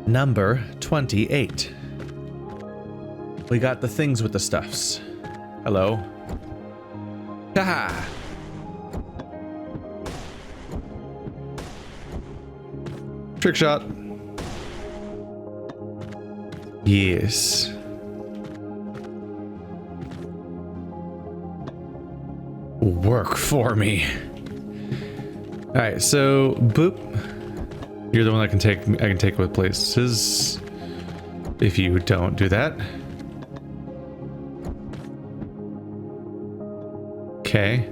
Number 28. We got the things with the stuffs. Hello. Haha. Trick shot. Yes. Work for me. All right, so boop. You're the one that can take. I can take with places. If you don't do that. Okay.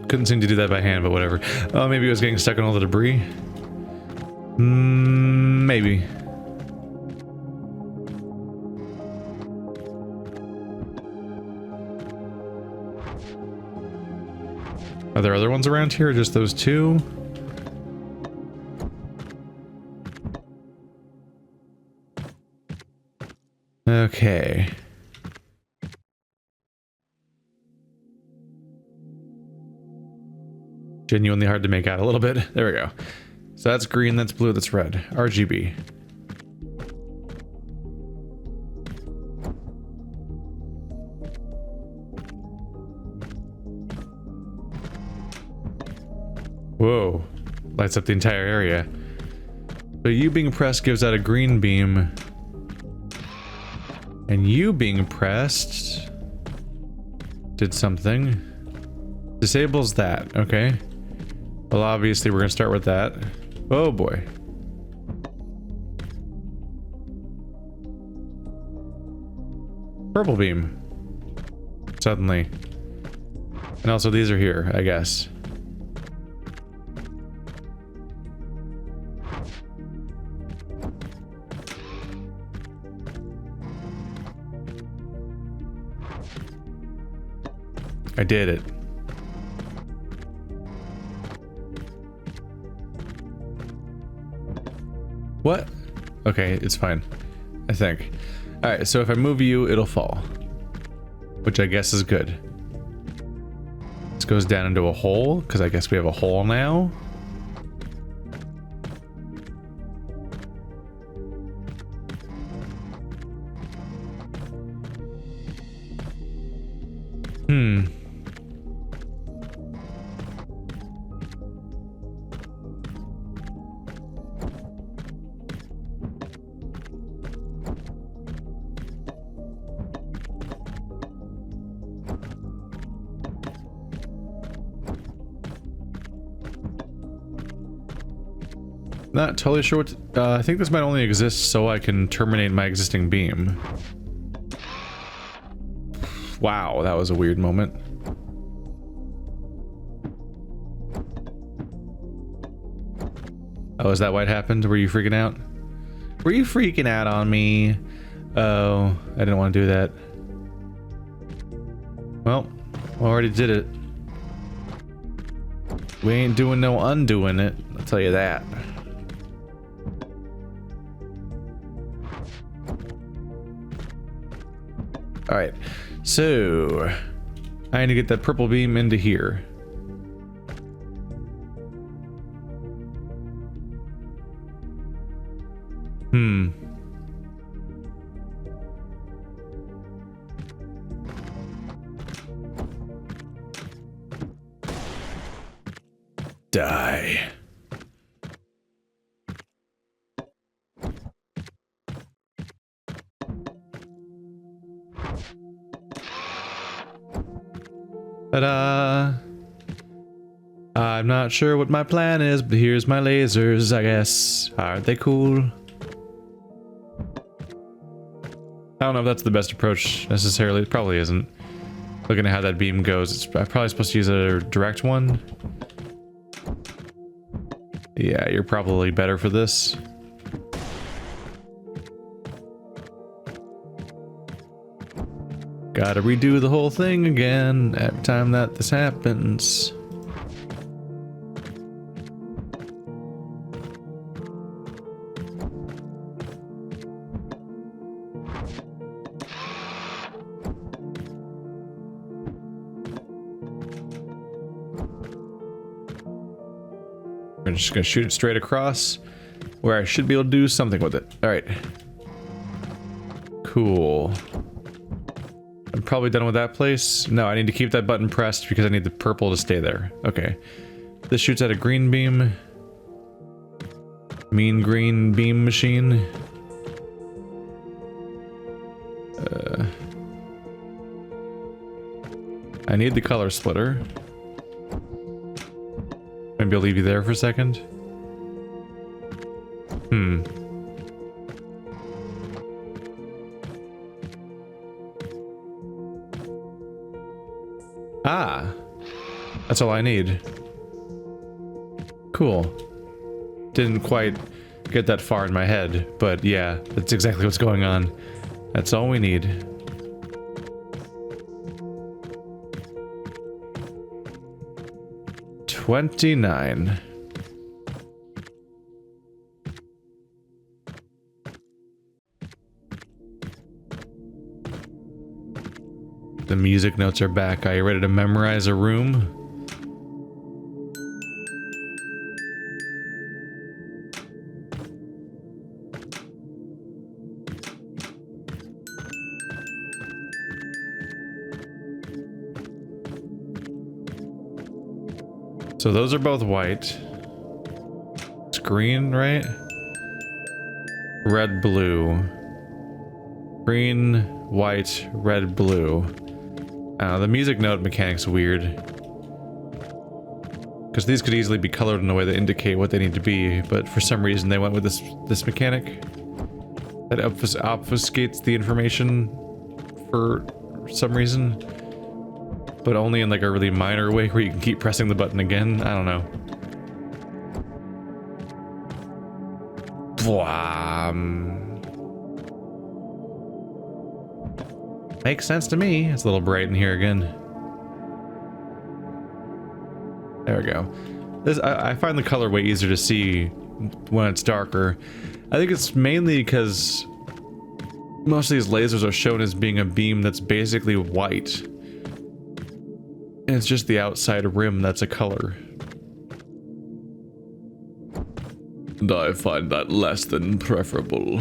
Couldn't seem to do that by hand, but whatever. Oh, maybe I was getting stuck in all the debris. Maybe. Are there other ones around here, or just those two? Okay. Genuinely hard to make out a little bit. There we go. So that's green, that's blue, that's red. RGB. Whoa. Lights up the entire area. So you being pressed gives out a green beam. And you being pressed did something. Disables that, okay. Well, obviously we're gonna start with that. Oh boy. Purple beam. Suddenly. And also these are here, I guess. I did it. What? Okay, it's fine. I think. Alright, so if I move you, it'll fall. Which I guess is good. This goes down into a hole, because I guess we have a hole now. Not totally sure what to, I think this might only exist so I can terminate my existing beam. Wow, that was a weird moment. Oh, is that what happened? Were you freaking out? Were you freaking out on me? Oh, I didn't want to do that. Well, I already did it. We ain't doing no undoing it, I'll tell you that. Alright, so I need to get that purple beam into here. Die. Ta-da! I'm not sure what my plan is, but here's my lasers, I guess. Aren't they cool? I don't know if that's the best approach necessarily. It probably isn't. Looking at how that beam goes, I'm probably supposed to use a direct one. Yeah, you're probably better for this. Gotta redo the whole thing again every time that this happens. We're just gonna shoot it straight across. where I should be able to do something with it. All right. Cool. I'm probably done with that place. No, I need to keep that button pressed because I need the purple to stay there. Okay. This shoots at a green beam. Mean green beam machine. I need the color splitter. Maybe I'll leave you there for a second. Ah, that's all I need. Cool. Didn't quite get that far in my head, but yeah, that's exactly what's going on. That's all we need. $29. The music notes are back. Are you ready to memorize a room? So those are both white. It's green, right? Red, blue. Green, white, red, blue. The music note mechanic's weird. Because these could easily be colored in a way that indicate what they need to be, but for some reason they went with this mechanic that obfuscates the information for some reason. But only in like a really minor way where you can keep pressing the button again. I don't know. Makes sense to me. It's a little bright in here again. There we go. I find the color way easier to see when it's darker. I think it's mainly because most of these lasers are shown as being a beam that's basically white. And it's just the outside rim that's a color. And I find that less than preferable.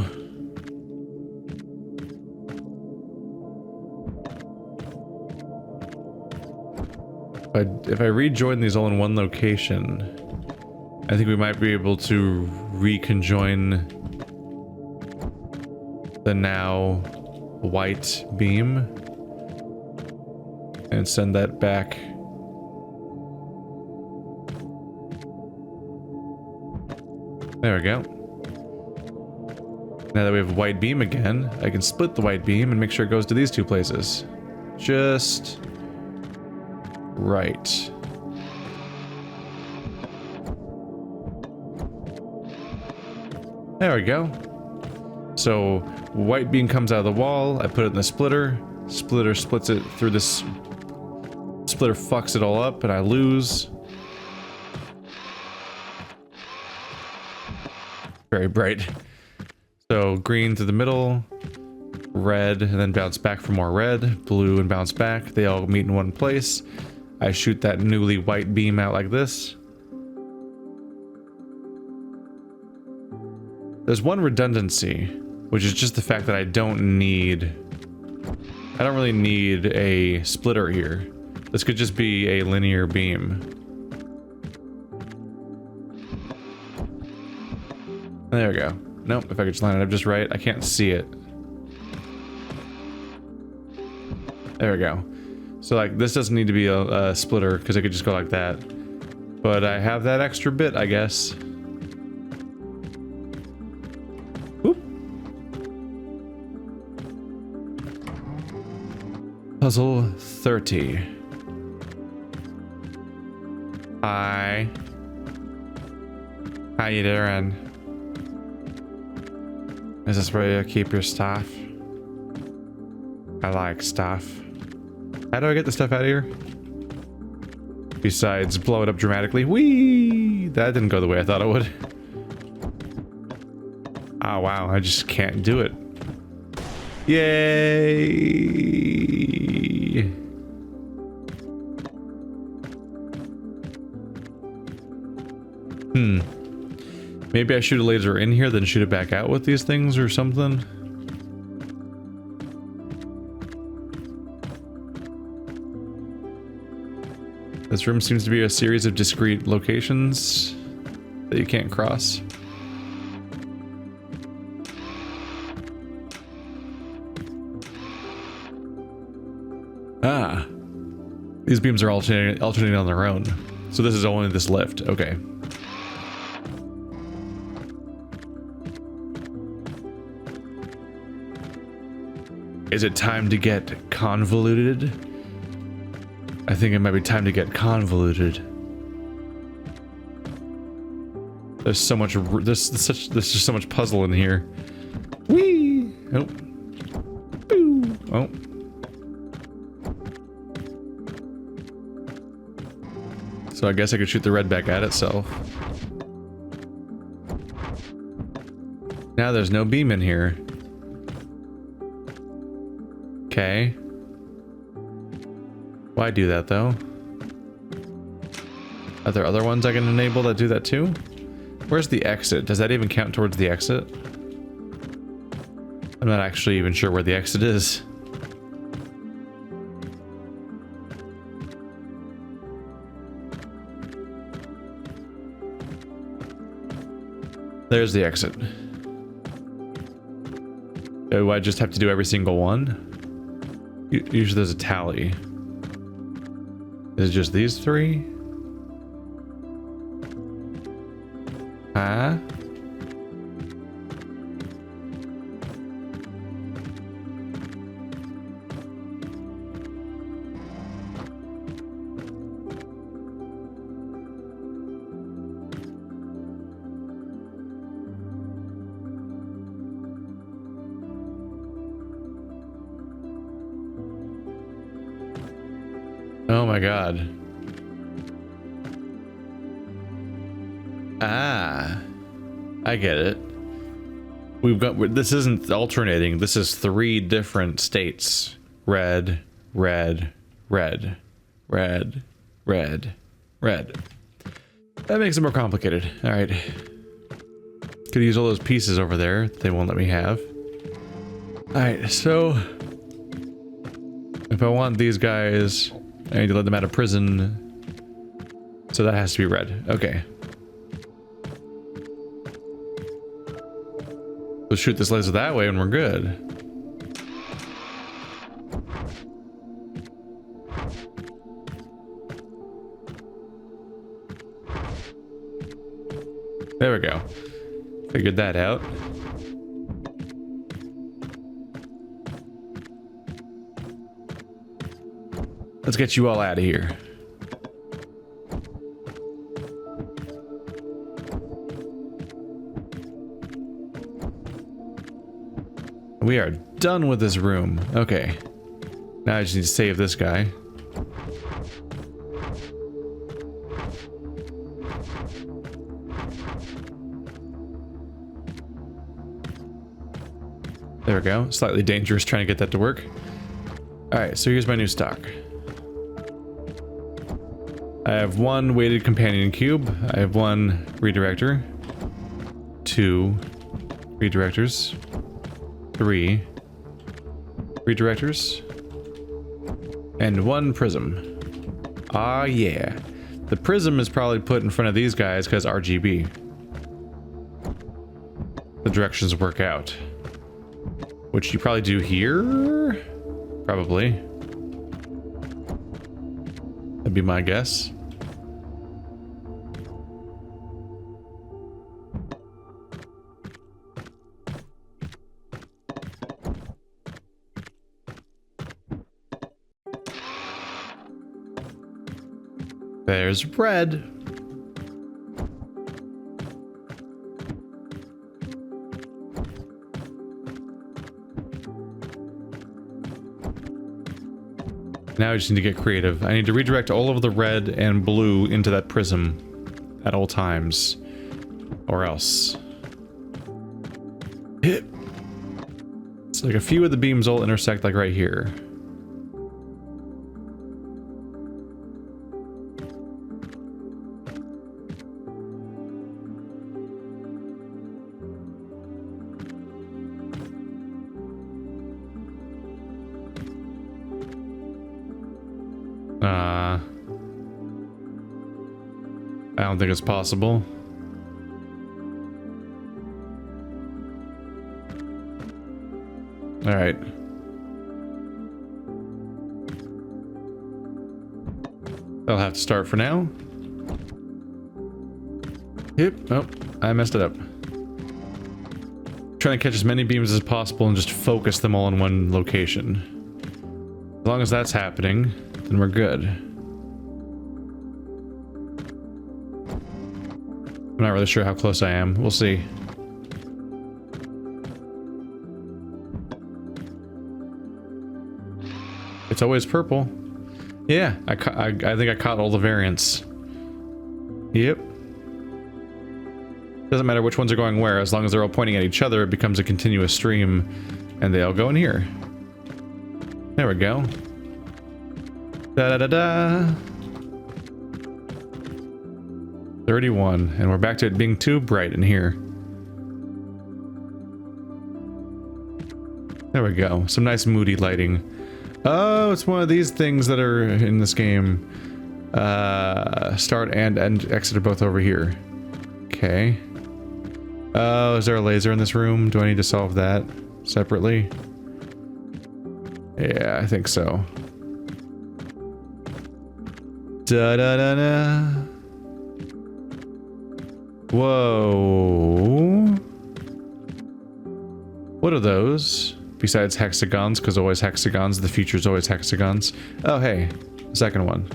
If I rejoin these all in one location, I think we might be able to reconjoin the now white beam and send that back. There we go. Now that we have a white beam again, I can split the white beam and make sure it goes to these two places. Just right. There we go. So white beam comes out of the wall, I put it in the splitter. Splitter splits it through this. Splitter fucks it all up and I lose. Very bright. So green to the middle, red, and then bounce back for more red, blue and bounce back. They all meet in one place. I shoot that newly white beam out like this. There's one redundancy, which is just the fact that I don't really need a splitter here. This could just be a linear beam. There we go. Nope, if I could just line it up just right, I can't see it. There we go. So like this doesn't need to be a splitter because it could just go like that. But I have that extra bit, I guess. Whoop. Puzzle 30. Hi. How you doing? Is this where you keep your stuff? I like stuff. How do I get the stuff out of here? Besides blow it up dramatically. Whee! That didn't go the way I thought it would. Oh wow, I just can't do it. Yay! Maybe I shoot a laser in here, then shoot it back out with these things or something. This room seems to be a series of discrete locations that you can't cross. Ah. These beams are alternating on their own. So this is only this lift. Okay. Is it time to get convoluted? I think it might be time to get convoluted. There's so much. There's just so much puzzle in here. Whee! Oh. Boo! Oh. So I guess I could shoot the red back at itself. Now there's no beam in here. Okay. Why do that though? Are there other ones I can enable that do that too? Where's the exit? Does that even count towards the exit? I'm not actually even sure where the exit is. There's the exit. Do I just have to do every single one? Usually there's a tally. Is it just these three? Huh? Oh my god. Ah, I get it. We've got, this isn't alternating, this is 3 different states. Red, red, red, red, red, red. That makes it more complicated. All right. Could use all those pieces over there they won't let me have. All right, so if I want these guys, I need to let them out of prison. So that has to be red. Okay. Let's shoot this laser that way and we're good. There we go. Figured that out. Let's get you all out of here. We are done with this room. Okay. Now I just need to save this guy. There we go. Slightly dangerous trying to get that to work. Alright, so here's my new stock. I have 1 weighted companion cube. I have 1 redirector. 2 redirectors. 3 redirectors. And 1 prism. Ah, yeah. The prism is probably put in front of these guys because RGB. The directions work out. Which you probably do here? Probably. That'd be my guess. There's red. Now I just need to get creative. I need to redirect all of the red and blue into that prism at all times. Or else. It's like a few of the beams all intersect like right here. I don't think it's possible. All right. I'll have to start for now. Yep. Oh, I messed it up. Trying to catch as many beams as possible and just focus them all in one location. As long as that's happening, then we're good. I'm not really sure how close I am. We'll see. It's always purple. Yeah, I think I caught all the variants. Yep. Doesn't matter which ones are going where, as long as they're all pointing at each other, it becomes a continuous stream, and they all go in here. There we go. Da-da-da-da! 31, and we're back to it being too bright in here. There we go. Some nice moody lighting. Oh, it's one of these things that are in this game. Start and exit are both over here. Okay. Oh, is there a laser in this room? Do I need to solve that separately? Yeah, I think so. Da-da-da-da. Whoa. What are those? Besides hexagons, because always hexagons, the future's always hexagons. Oh, hey, second one.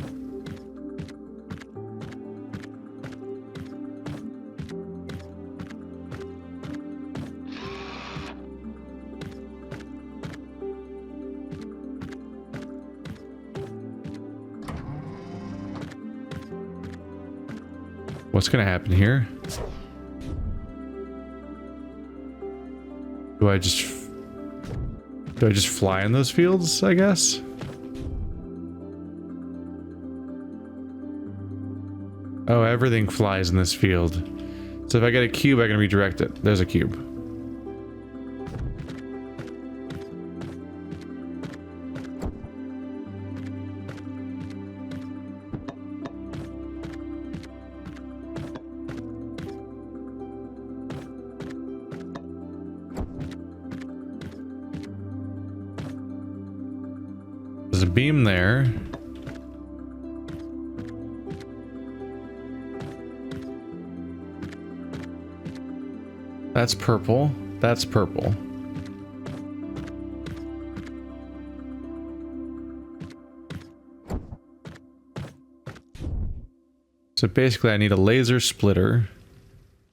What's gonna happen here? Do I just fly in those fields, I guess? Oh, everything flies in this field. So if I get a cube, I can redirect it. There's a cube. There's a beam there. That's purple. That's purple. So basically I need a laser splitter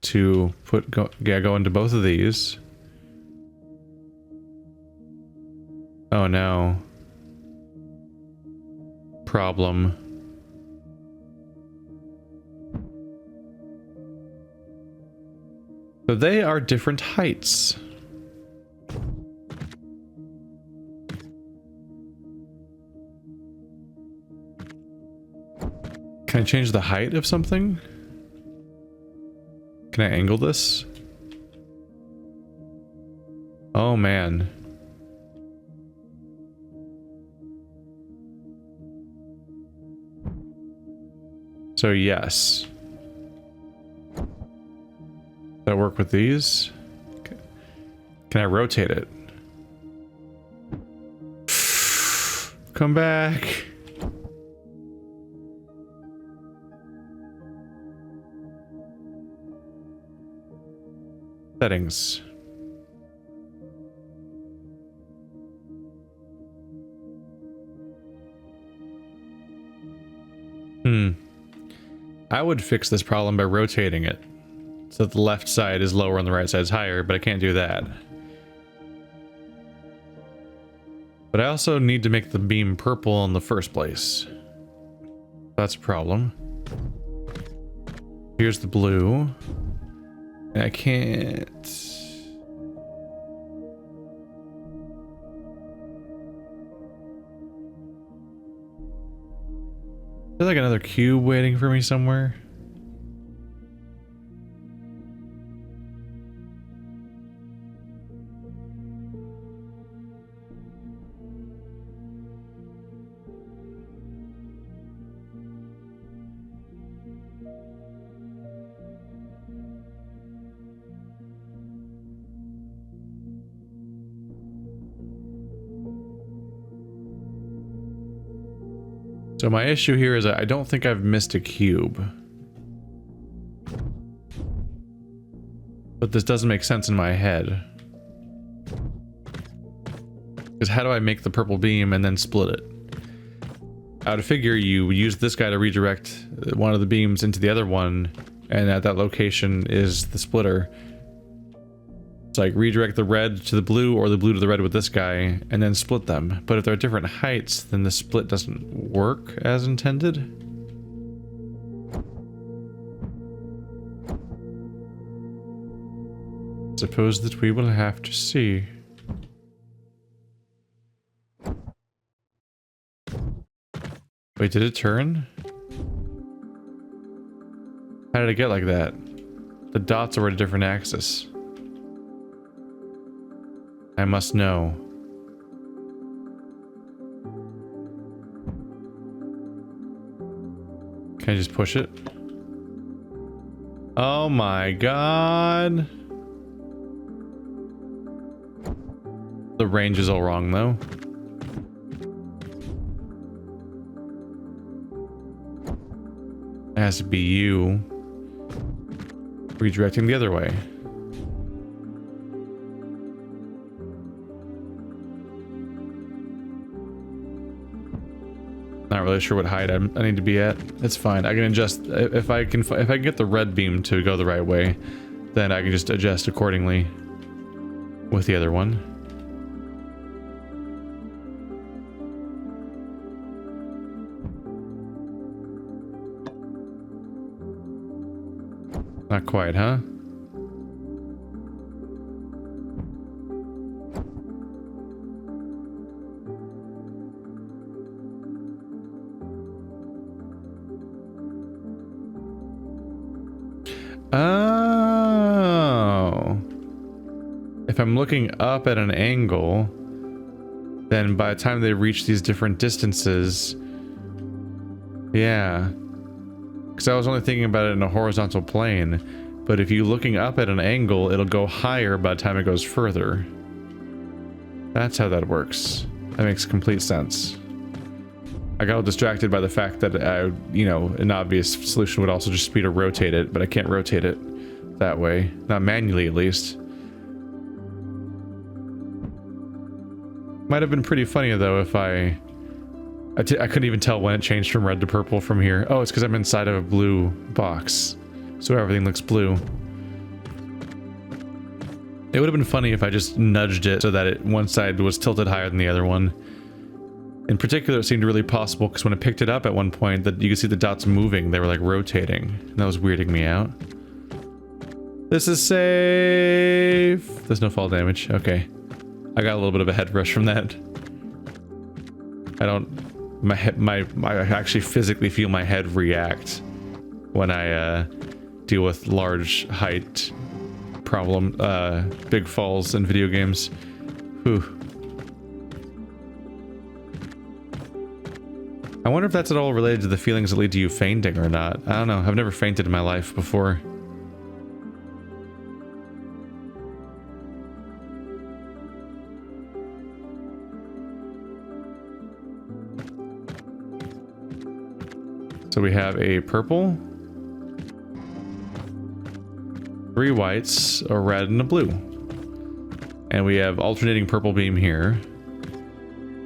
to go into both of these. Oh no. Problem. So they are different heights. Can I change the height of something? Can I angle this? Oh man. So yes. Does that work with these? Okay. Can I rotate it? Come back. Settings. I would fix this problem by rotating it so that the left side is lower and the right side is higher, but I can't do that. But I also need to make the beam purple in the first place. That's a problem. Here's the blue. I can't... There's like another cube waiting for me somewhere. So my issue here is I don't think I've missed a cube. But this doesn't make sense in my head. Because how do I make the purple beam and then split it? I would figure you use this guy to redirect one of the beams into the other one, and at that location is the splitter. It's like redirect the red to the blue or the blue to the red with this guy, and then split them. But if they're at different heights, then the split doesn't work as intended. Suppose that we will have to see. Wait, did it turn? How did it get like that? The dots are at a different axis. I must know. Can I just push it? Oh my god. The range is all wrong though. It has to be you redirecting the other way. Not really sure what height I need to be at. It's fine. I can adjust if I can get the red beam to go the right way, then I can just adjust accordingly with the other one. Not quite, huh? Oh. If I'm looking up at an angle, then by the time they reach these different distances, yeah. Because I was only thinking about it in a horizontal plane, but if you're looking up at an angle, it'll go higher by the time it goes further. That's how that works. That makes complete sense. I got distracted by the fact that, you know, an obvious solution would also just be to rotate it, but I can't rotate it that way. Not manually, at least. Might have been pretty funny, though, if I couldn't even tell when it changed from red to purple from here. Oh, it's because I'm inside of a blue box. So everything looks blue. It would have been funny if I just nudged it so that one side was tilted higher than the other one. In particular, it seemed really possible because when I picked it up at one point, that you could see the dots moving. They were like rotating. And that was weirding me out. This is safe. There's no fall damage. Okay. I got a little bit of a head rush from that. I actually physically feel my head react when I deal with large height big falls in video games. Whew. I wonder if that's at all related to the feelings that lead to you fainting or not. I don't know. I've never fainted in my life before. So we have a purple, 3 whites, a red, and a blue. And we have alternating purple beam here.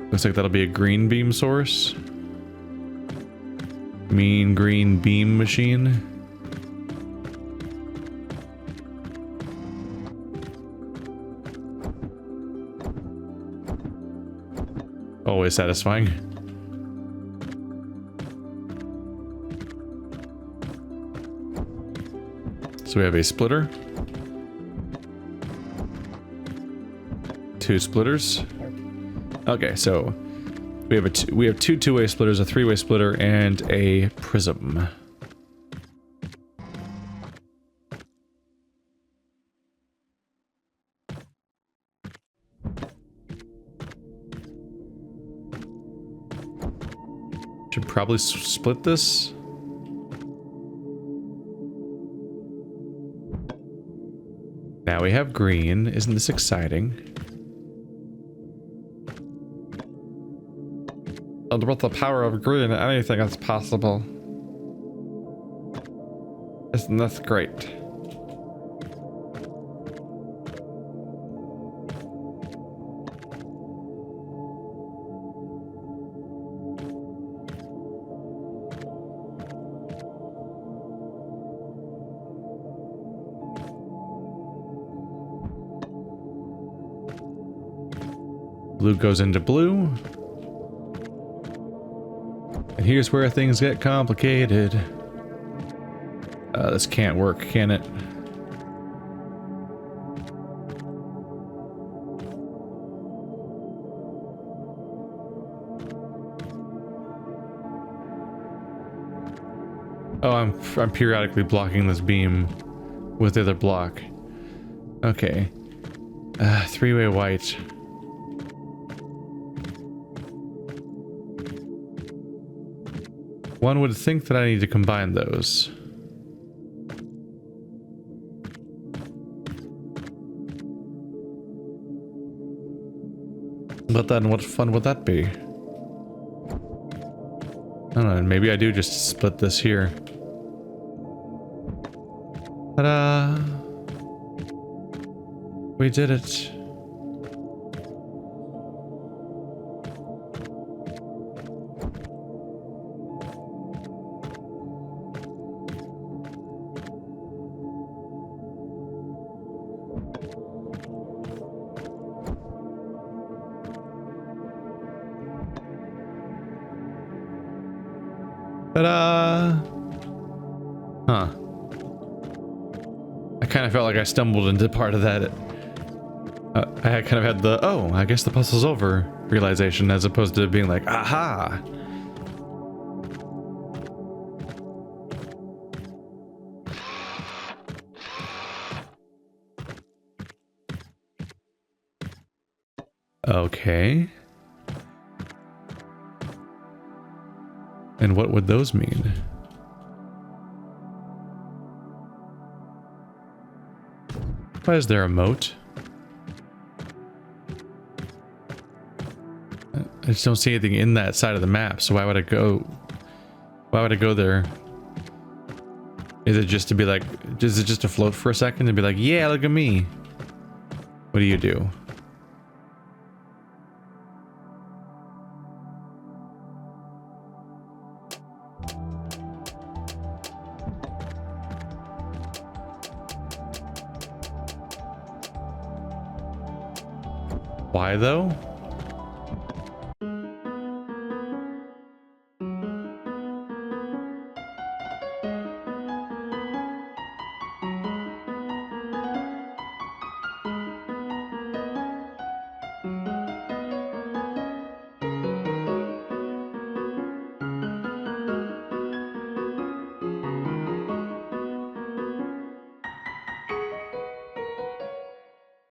Looks like that'll be a green beam source. Mean green beam machine. Always satisfying. So we have a splitter. 2 splitters. Okay, so we have two two-way splitters, a 3-way splitter, and a prism. Should probably split this. Now we have green. Isn't this exciting? And with the power of green, anything is possible. Isn't this great? Blue goes into blue. And here's where things get complicated. This can't work, can it? Oh, I'm periodically blocking this beam with the other block. Okay. Three-way white. One would think that I need to combine those. But then what fun would that be? I don't know, maybe I do just split this here. Ta-da! We did it. Ta-da! Huh. I kind of felt like I stumbled into part of that. I had kind of had the, oh, I guess the puzzle's over realization, as opposed to being like, aha! Okay. And what would those mean? Why is there a moat? I just don't see anything in that side of the map, so why would I go? Why would I go there? Is it just to be like, is it just to float for a second and be like, yeah, look at me? What do you do? Why though?